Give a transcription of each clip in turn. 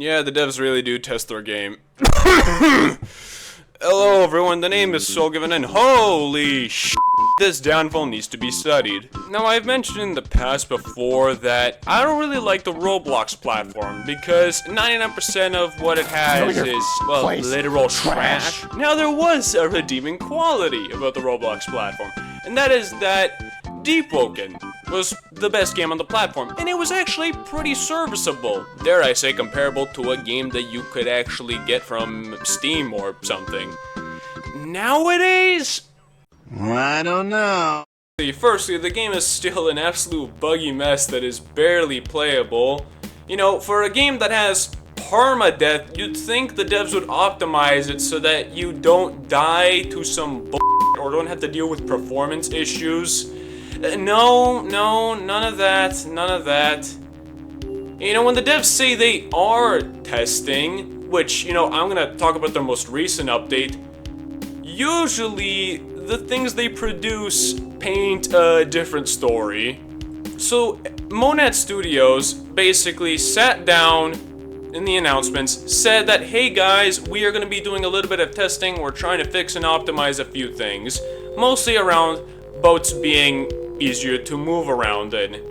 Yeah, the devs really do test their game. Hello everyone, the name is Solgiven and holy sh**, this downfall needs to be studied. Now I've mentioned in the past before that I don't really like the Roblox platform because 99% of what it has is, well, literal trash. Now there was a redeeming quality about the Roblox platform, and that is that Deepwoken was the best game on the platform, and it was actually pretty serviceable. Dare I say, comparable to a game that you could actually get from Steam or something. Nowadays? I don't know. Firstly, the game is still an absolute buggy mess that is barely playable. You know, for a game that has permadeath, you'd think the devs would optimize it so that you don't die to some bullshit or don't have to deal with performance issues. No, none of that. You know, when the devs say they are testing, which, you know, I'm gonna talk about their most recent update, usually the things they produce paint a different story. So, Monad Studios basically sat down in the announcements, said that, hey guys, we are gonna be doing a little bit of testing, we're trying to fix and optimize a few things, mostly around boats being easier to move around in.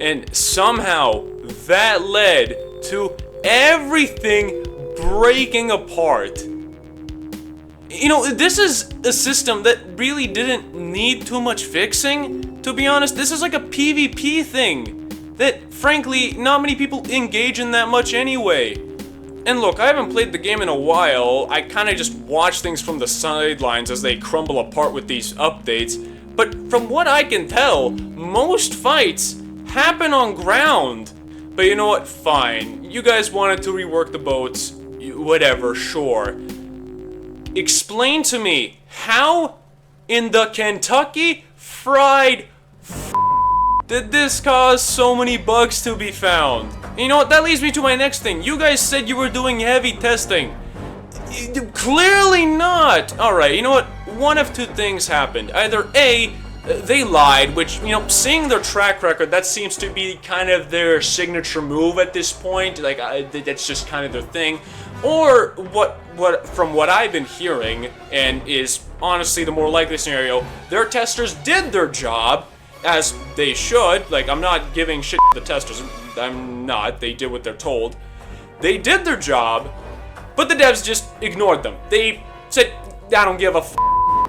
And somehow that led to everything breaking apart. You know, this is a system that really didn't need too much fixing. To be honest, this is like a PvP thing that, frankly, not many people engage in that much anyway. And look, I haven't played the game in a while. I kind of just watch things from the sidelines as they crumble apart with these updates. But from what I can tell, most fights happen on ground. But you know what? Fine. You guys wanted to rework the boats. Whatever, sure. Explain to me, how in the Kentucky Fried did this cause so many bugs to be found? And you know what? That leads me to my next thing. You guys said you were doing heavy testing. Clearly not! Alright, you know what? One of two things happened. Either A, they lied, which, you know, seeing their track record, that seems to be kind of their signature move at this point. Like, that's just kind of their thing. Or, from what I've been hearing, and is honestly the more likely scenario, their testers did their job, as they should. Like, I'm not giving shit to the testers. I'm not. They did what they're told. They did their job, but the devs just ignored them. They said, I don't give a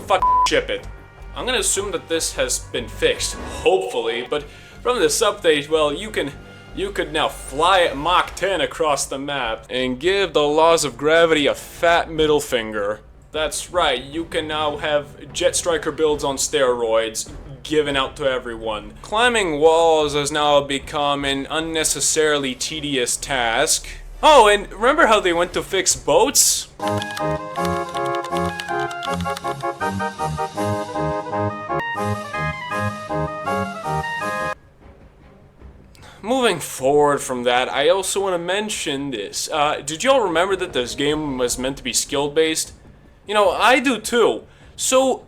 fuck, ship it. I'm gonna assume that this has been fixed, hopefully, but from this update, well, you could now fly at Mach 10 across the map and give the laws of gravity a fat middle finger. That's right, you can now have Jet Striker builds on steroids given out to everyone. Climbing walls has now become an unnecessarily tedious task. Oh, and remember how they went to fix boats? Moving forward from that, I also want to mention this. Did y'all remember that this game was meant to be skill-based? You know, I do too. So,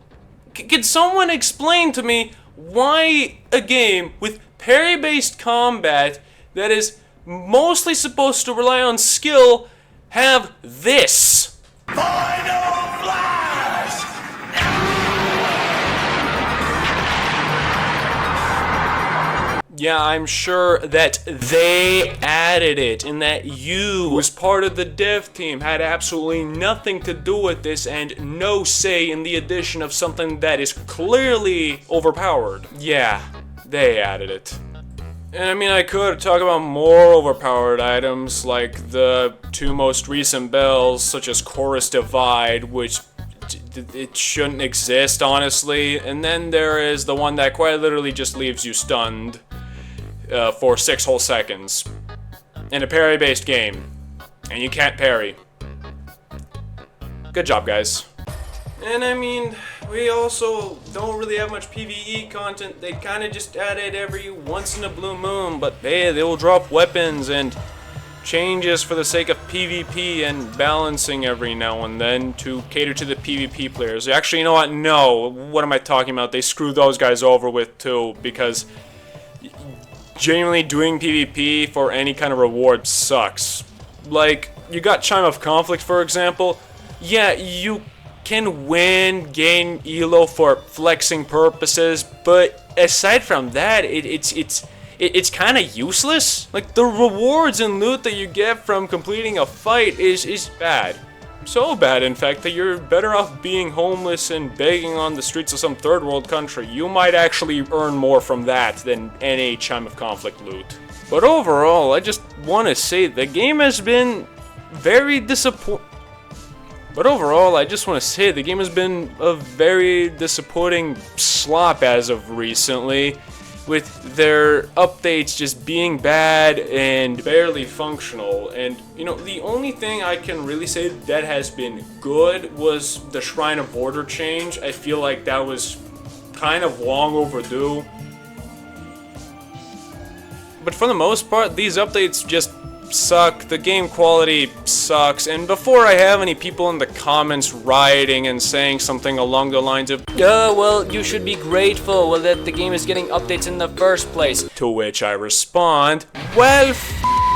could someone explain to me why a game with parry-based combat that is mostly supposed to rely on skill have this? Final Flash! Yeah, I'm sure that they added it, and that you, as part of the dev team, had absolutely nothing to do with this and no say in the addition of something that is clearly overpowered. Yeah, they added it. And I mean, I could talk about more overpowered items, like the two most recent bells, such as Chorus Divide, which it shouldn't exist, honestly. And then there is the one that quite literally just leaves you stunned for 6 whole seconds. In a parry-based game. And you can't parry. Good job, guys. And I mean, we also don't really have much PvE content. They kind of just add it every once in a blue moon, but hey, they will drop weapons and changes for the sake of PvP and balancing every now and then to cater to the PvP players. Actually, you know what? No, what am I talking about? They screw those guys over with too, because genuinely doing PvP for any kind of reward sucks. Like, you got Chime of Conflict, for example. Yeah, you can win, gain elo for flexing purposes, but aside from that, it's kind of useless. Like, the rewards and loot that you get from completing a fight is bad. So bad, in fact, that you're better off being homeless and begging on the streets of some third world country. You might actually earn more from that than any Chime of Conflict loot. But overall, I just want to say the game has been very disappointing. A very disappointing slop as of recently, with their updates just being bad and barely functional. And, you know, the only thing I can really say that has been good was the Shrine of Order change. I feel like that was kind of long overdue. But for the most part, these updates just suck. The game quality sucks. And before I have any people in the comments rioting and saying something along the lines of, "Oh, well, you should be grateful that the game is getting updates in the first place," to which I respond, well,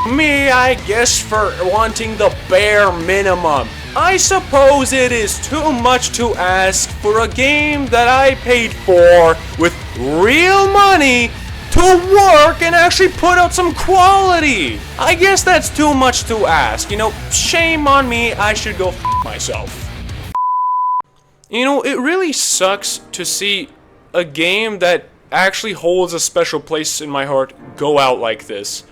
me, I guess, for wanting the bare minimum. I suppose it is too much to ask for a game that I paid for with real money to work and actually put out some quality. I guess that's too much to ask. You know, shame on me, I should go myself. You know, it really sucks to see a game that actually holds a special place in my heart go out like this.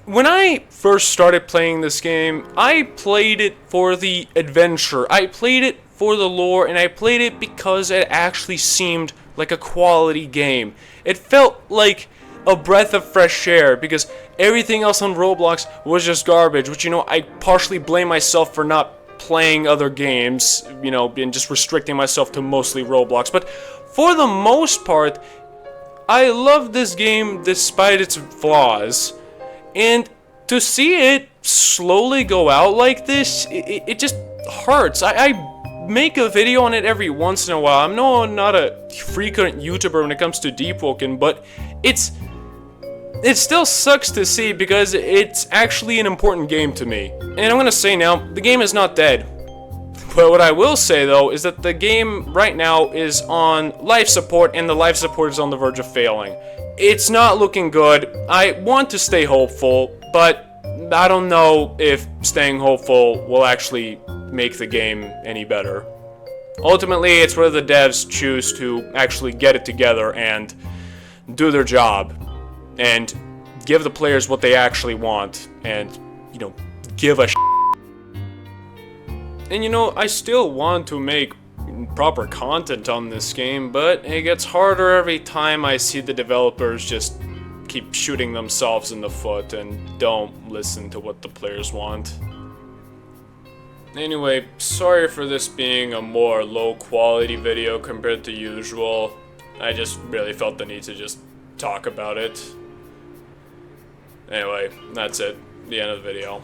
When I first started playing this game, I played it for the adventure, I played it for the lore, and I played it because it actually seemed like a quality game. It felt like a breath of fresh air, because everything else on Roblox was just garbage, which, you know, I partially blame myself for not playing other games, you know, and just restricting myself to mostly Roblox. But for the most part, I love this game despite its flaws. And to see it slowly go out like this, it just hurts. I make a video on it every once in a while. I'm not a frequent YouTuber when it comes to Deepwoken, but it still sucks to see because it's actually an important game to me. And I'm gonna say now, the game is not dead. But what I will say though is that the game right now is on life support, and the life support is on the verge of failing. It's not looking good. I want to stay hopeful, but I don't know if staying hopeful will actually make the game any better. Ultimately, it's whether the devs choose to actually get it together and do their job and give the players what they actually want and, you know, give a And, you know, I still want to make proper content on this game, but it gets harder every time I see the developers just keep shooting themselves in the foot and don't listen to what the players want. Anyway, sorry for this being a more low quality video compared to usual. I just really felt the need to just talk about it. Anyway, that's it. The end of the video.